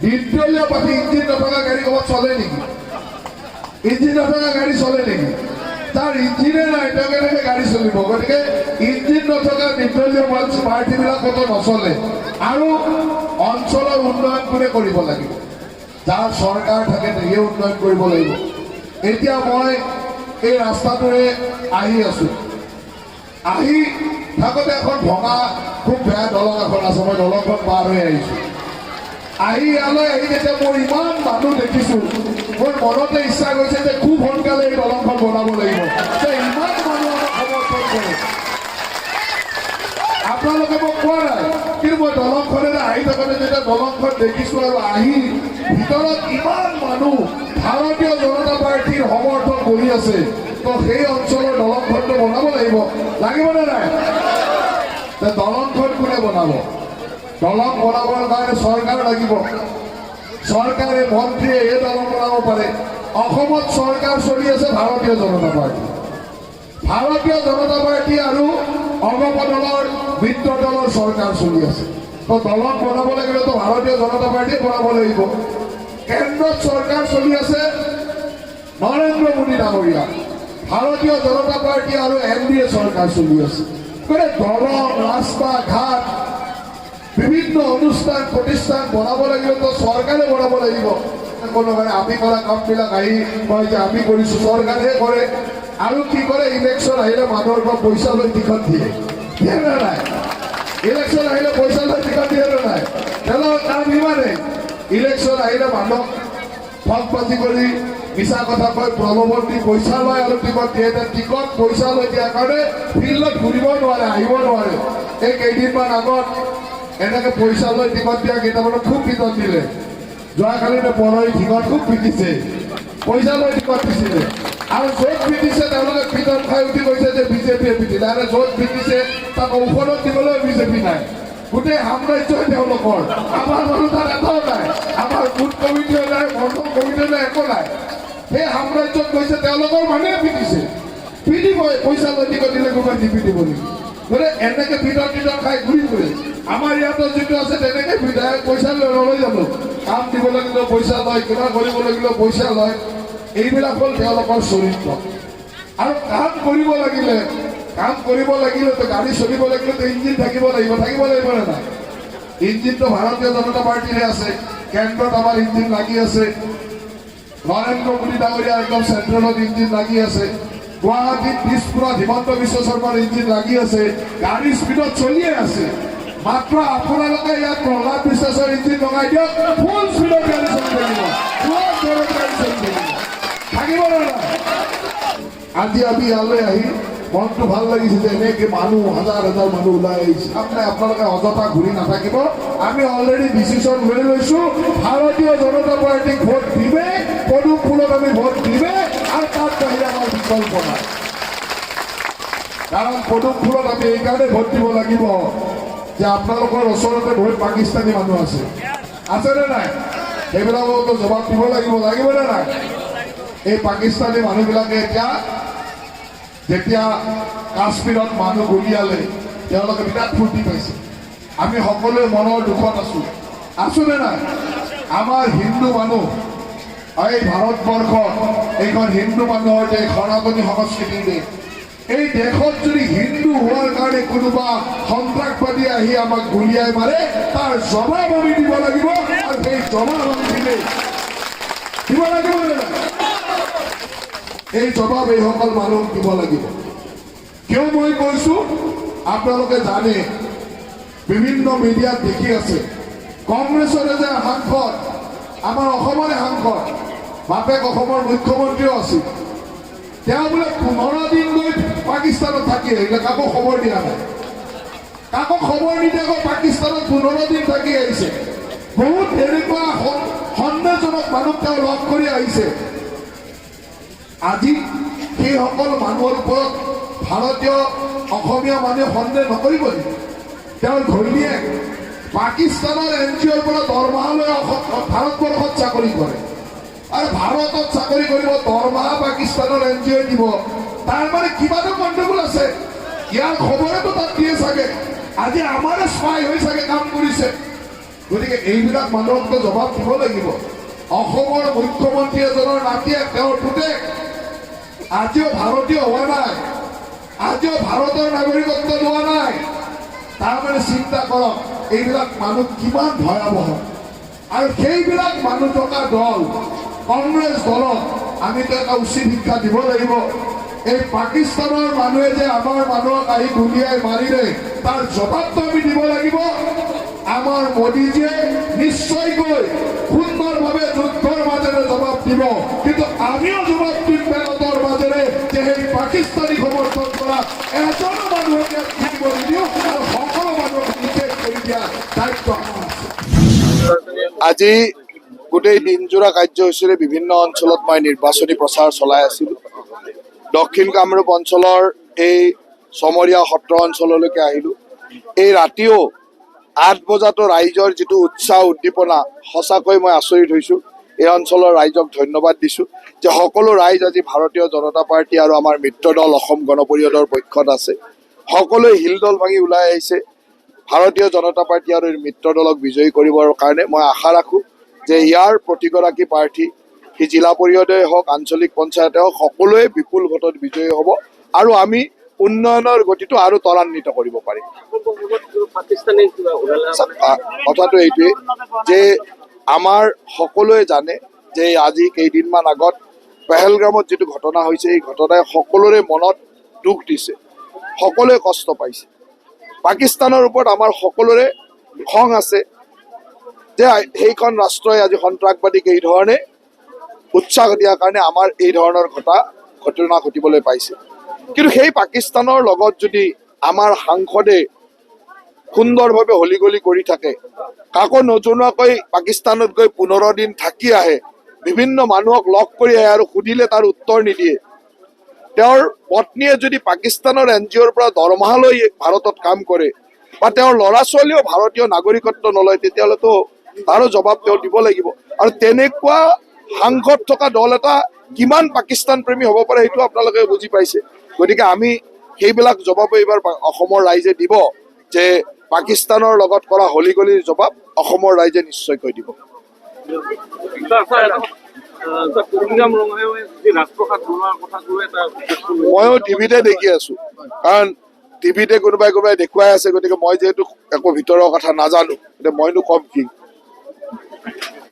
নিৰ্দলীয় প্ৰাৰ্থী ইঞ্জিন নথকা গাড়ি ক'ৰবাত চলে নেকি? ইঞ্জিন নথকা গাড়ি চলে নেকি? তাৰ ইঞ্জিনে নাই, তেওঁ কেনেকৈ গাড়ী চলিব? গতিকে ইঞ্জিন নথকা নিৰ্দলীয় প্ৰাৰ্থীবিলাক ক'তো নচলে। আৰু অঞ্চলৰ উন্নয়ন কোনে কৰিব লাগিব? যাৰ চৰকাৰ থাকে তেহে উন্নয়ন কৰিব লাগিব। এতিয়া মই এই ৰাস্তাটোৰে আহি আছোঁ, আহি থাকোঁতে এখন ভঙা খুব বেয়া দলং এখন আছে, মই দলংখন পাৰ হৈ আহিছোঁ। আহি ইয়ালৈ আহি যেতিয়া মই ইমান মানুহ দেখিছোঁ, মোৰ মনতে ইচ্ছা গৈছে যে খুব সোনকালে এই দলংখন বনাব লাগিব, যে ইমান মানুহ আমাক সমৰ্থন কৰে। আপোনালোকে মোক কোৱা নাই, কিন্তু মই দলংখনেৰে আহি থাকোঁতে যেতিয়া দলংখন দেখিছোঁ আৰু আহি ভিতৰত ইমান মানুহ ভাৰতীয় জনতা পাৰ্টীৰ সমৰ্থন কৰি আছে, তো সেই অঞ্চলৰ দলংখনটো বনাব লাগিব, লাগিবনে নাই? দলংখন কোনে বনাব? দলং বনাবৰ কাৰণে চৰকাৰ লাগিব। চৰকাৰে মন্ত্ৰীয়ে এই দলং বনাব পাৰে। অসমত চৰকাৰ চলি আছে ভাৰতীয় জনতা পাৰ্টী। ভাৰতীয় জনতা পাৰ্টী আৰু অগপ দলৰ মিত্ৰ দলৰ চৰকাৰ চলি আছে। তো দলং বনাব লাগিলেতো ভাৰতীয় জনতা পাৰ্টীয়ে বনাব লাগিব। কেন্দ্ৰত চৰকাৰ চলি আছে নৰেন্দ্ৰ মোদী ডাঙৰীয়া। ভাৰতীয় জনতা পাৰ্টী আৰু NDA চৰকাৰ চলি আছে। গতিকে দলং, ৰাস্তা ঘাট, বিভিন্ন অনুষ্ঠান প্ৰতিষ্ঠান বনাব লাগিলেতো চৰকাৰে বনাব লাগিব। কোনোবাই আমি কৰা কামবিলাক আহি কয় যে আমি কৰিছোঁ, চৰকাৰে কৰে। আৰু কি কৰে, ইলেকশ্যন আহিলে মানুহৰ পৰা পইচা লৈ টিকট দিয়ে, দিয়ে নে নাই? ইলেকশ্যন আহিলে পইচা লৈ টিকট দিয়ে নে নাই? তেওঁলোকৰ কাম ইমানেই, ইলেকশ্যন আহিলে মানুহক ঠগবাজি কৰি মিছা কথা কয়, প্ৰলোভন দি পইচা লয় আৰু টিকট দিয়ে। টিকট পইচা লৈ দিয়াৰ কাৰণে ফিল্ডত ঘূৰিব নোৱাৰে, আহিব নোৱাৰে। এই কেইদিনমান আগত এনেকে পইচা লৈ টিকট দিয়া কেইটামানক খুব পিটন দিলে। যোৱাকালি পৰহি টিকট খুব পিটিছে, পইচা লৈ টিকট দিছিলে। আৰু য'ত পিটিছে তেওঁলোকে পিটন খাই উঠি কৈছে যে বিজেপিয়ে পিটিলে। আৰু য'ত পিটিছে তাক ঔষধত দিবলৈ বিজেপি নাই, গোটেই সাম্ৰাজ্যই তেওঁলোকৰ। আমাৰ মানুহ তাত এটাও নাই, আমাৰ বুথ কমিটিও নাই, মণ্ডল কমিটিও নাই, একো নাই। সেই সাম্ৰাজ্যত কৈছে তেওঁলোকৰ মানুহে পিটিছে, পিটিবই। পইচা লৈ টিকট দিলে কোনোবাই নিপিটিব নেকি? গতিকে এনেকে পিটন টিটন খাই ঘূৰি ফুৰে। আমাৰ ইয়াতো যিটো আছে তেনেকে বিধায়ক পইচা লৈ নলয় জানো? কাম দিব লাগিলেও পইচা লয়, কিবা কৰিব লাগিলেও পইচা লয়। এইবিলাক হ'ল তেওঁলোকৰ চৰিত্ৰ। আৰু কাম কৰিব লাগিলেতো গাড়ী চলিব লাগিলেতো ইঞ্জিন থাকিব লাগিব, থাকিব লাগিব নে নাই? ইঞ্জিনটো ভাৰতীয় জনতা পাৰ্টীৰে আছে। কেন্দ্ৰত আমাৰ ইঞ্জিন লাগি আছে, নৰেন্দ্ৰ মোদী ডাঙৰীয়া একদম চেন্ট্ৰেলত ইঞ্জিন লাগি আছে। গুৱাহাটীত, দিছপুৰত হিমন্ত বিশ্ব শৰ্মাৰ ইঞ্জিন লাগি আছে। গাড়ী স্পীডত চলিয়ে আছে। মাত্ৰ আপোনালোকে ইয়াত প্ৰহ্লাদ বিশ্বাসৰ ইঞ্জিন লগাই দিয়ক, ফুল স্পীডত গাড়ী চলি থাকিব, থাকিব নাই? আজি আমি ইয়ালৈ আহি মনটো ভাল লাগিছে যে এনেকে মানুহ হাজাৰ হাজাৰ মানুহ ওলাই আহিছে। আপোনালোকে অযথা ঘূৰি নাথাকিব। আমি অলৰেডি ডিচিশ্যন লৈ লৈছোঁ, ভাৰতীয় জনতা পাৰ্টীক ভোট দিবে, পদুম ফুলত আমি ভোট দিবে, আৰু তাত বাহিৰে আমাৰ বিকল্প নাই। কাৰণ পদুম ফুলত আমি এইকাৰণে ভোট দিব লাগিব যে আপোনালোকৰ ওচৰতে বহুত পাকিস্তানী মানুহ আছেনে নাই? সেইবিলাকতো জবাব দিব লাগিব, লাগিবনে নাই? এই পাকিস্তানী মানুহবিলাকে এতিয়া যেতিয়া কাশ্মীৰত মানুহ গুলিয়ালে তেওঁলোকে বিৰাট ফূৰ্তি পাইছে। আমি সকলোৱে মনৰ দুখত আছোনে নাই? আমাৰ হিন্দু মানুহ এই ভাৰতবৰ্ষত, এইখন হিন্দু মানুহৰ দেশ, সনাতনী সংস্কৃতিৰ দেশ। এই দেশত যদি হিন্দু হোৱাৰ কাৰণে কোনোবা সন্ত্ৰাসবাদী আহি আমাক গুলিয়াই মাৰে, তাৰ জবাব আমি দিব লাগিব। আৰু সেই জবাব আমি দিলে দিব লাগিব নে নাই? এই জবাব এইসকল মানুহক দিব লাগিব। কিয় মই কৈছোঁ, আপোনালোকে জানে, বিভিন্ন মিডিয়াত দেখি আছে, কংগ্ৰেছৰে যে সাংসদ, আমাৰ অসমৰে সাংসদ, বাপেক অসমৰ মুখ্যমন্ত্ৰীও আছিল, তেওঁ বোলে 15 দিন গৈ পাকিস্তানত থাকি আহিলে, কাকো খবৰ দিয়া নাই। কাকো খবৰ নিদিয়াকৈ পাকিস্তানত 15 দিন থাকি আহিছে। বহুত এনেকুৱা সন্দেহজনক মানুহ তেওঁ লগ কৰি আহিছে। আজি সেইসকল মানুহৰ ওপৰত ভাৰতীয় অসমীয়া মানুহে সন্দেহ নকৰিব নেকি? তেওঁৰ ঘৈণীয়েক পাকিস্তানৰ NGOৰ পৰা দৰমহা লৈ ভাৰতবৰ্ষত চাকৰি কৰে, আৰু ভাৰতত চাকৰি কৰিব, দৰমহা পাকিস্তানৰ NGOই দিব। তাৰ মানে কিবাটো গণ্ডগোল আছে। ইয়াৰ খবৰেতো তাত দিয়ে চাগে। আজি আমাৰে স্পাই হৈ চাগে কাম কৰিছে। গতিকে এইবিলাক মানুহকতো জবাব দিব লাগিব। অসমৰ মুখ্যমন্ত্ৰী এজনৰ নাতিয়েক তেওঁৰ পুতেক আজিও ভাৰতীয় হোৱা নাই, আজিও ভাৰতৰ নাগৰিকত্ব লোৱা নাই। তাৰমানে চিন্তা কৰক এইবিলাক মানুহ কিমান ভয়াৱহ। আৰু সেইবিলাক মানুহ থকা দল কংগ্ৰেছ দলক আমিতো এটা উচিত শিক্ষা দিব লাগিব। এই পাকিস্তানৰ মানুহে যে আমাৰ মানুহক আহি গুলিয়াই মাৰিলে তাৰ জবাবটো আমি দিব লাগিব। আমাৰ মোদীজীয়ে নিশ্চয়কৈ সুন্দৰভাৱে যুদ্ধৰ মাজেৰে জবাব দিব, কিন্তু আমিও জবাব দিম বেলতৰ মাজেৰে যে সেই পাকিস্তানী সমৰ্থন কৰা এজনো মানুহকে থাকিব নিদিওঁ আৰু সকলো মানুহক নিষেধ কৰি দিয়া দায়িত্ব আমাৰ আছে। আজি গোটেই দিনজোৰা কাৰ্যসূচীৰে বিভিন্ন অঞ্চলত মই নিৰ্বাচনী প্ৰচাৰ চলাই আছিলোঁ। দক্ষিণ কামৰূপ অঞ্চলৰ এই চমৰীয়া সত্ৰ অঞ্চললৈকে আহিলোঁ। এই ৰাতিও 8 বজাতো ৰাইজৰ যিটো উৎসাহ উদ্দীপনা সঁচাকৈ মই আচৰিত হৈছোঁ। এই অঞ্চলৰ ৰাইজক ধন্যবাদ দিছোঁ যে সকলো ৰাইজ আজি ভাৰতীয় জনতা পাৰ্টী আৰু আমাৰ মিত্ৰ দল অসম গণ পৰিষদৰ পক্ষত আছে। সকলোৱে শিলদল ভাঙি ওলাই আহিছে ভাৰতীয় জনতা পাৰ্টী আৰু মিত্ৰ দলক বিজয়ী কৰিবৰ কাৰণে। মই আশা ৰাখোঁ যে ইয়াৰ প্ৰতিগৰাকী প্ৰাৰ্থী সি জিলা পৰিষদে হওক আঞ্চলিক পঞ্চায়তে হওক সকলোৱে বিপুল ভোটত বিজয়ী হ'ব আৰু আমি উন্নয়নৰ গতিটো আৰু ত্বৰান্বিত কৰিব পাৰিম। কথাটো এইটোৱে যে আমাৰ সকলোৱে জানে যে আজি কেইদিনমান আগত পেহেলগামত যিটো ঘটনা হৈছে এই ঘটনাই সকলোৰে মনত দুখ দিছে, সকলোৱে কষ্ট পাইছে। পাকিস্তানৰ ওপৰত আমাৰ সকলোৰে খং আছে যে সেইখন ৰাষ্ট্ৰই আজি সন্ত্ৰাসবাদীক এই ধৰণে উৎসাহ দিয়াৰ কাৰণে আমাৰ এই ধৰণৰ ঘটনা ঘটিবলৈ পাইছে। কিন্তু সেই পাকিস্তানৰ লগত যদি আমাৰ সাংসদে সুন্দৰভাৱে হলিগলি কৰি থাকে, কাকো নজনোৱাকৈ পাকিস্তানত গৈ 15 দিন থাকি আহে, বিভিন্ন মানুহক লগ কৰি আহে আৰু সুধিলে তাৰ উত্তৰ নিদিয়ে, তেওঁৰ পত্নীয়ে যদি পাকিস্তানৰ NGOৰ পৰা দৰমহা লৈ ভাৰতত কাম কৰে বা তেওঁৰ ল'ৰা ছোৱালীও ভাৰতীয় নাগৰিকত্ব নলয়, তেতিয়াহ'লেতো তাৰো জবাব তেওঁ দিব লাগিব। আৰু তেনেকুৱা সাংসদ থকা দল এটা কিমান পাকিস্তান প্ৰেমী হ'ব পাৰে সেইটো আপোনালোকে বুজি পাইছে। গতিকে আমি সেইবিলাক জবাব এইবাৰ অসমৰ ৰাইজে দিব যে পাকিস্তানৰ লগত কৰা হলিগলিৰ জবাব অসমৰ ৰাইজে নিশ্চয়কৈ দিব। ময়ো টিভিতে দেখি আছো, কাৰণ টিভিতে কোনোবাই দেখুৱাই আছে। গতিকে মই যিহেতু একো ভিতৰৰ কথা নাজানো, মইনো কম কি।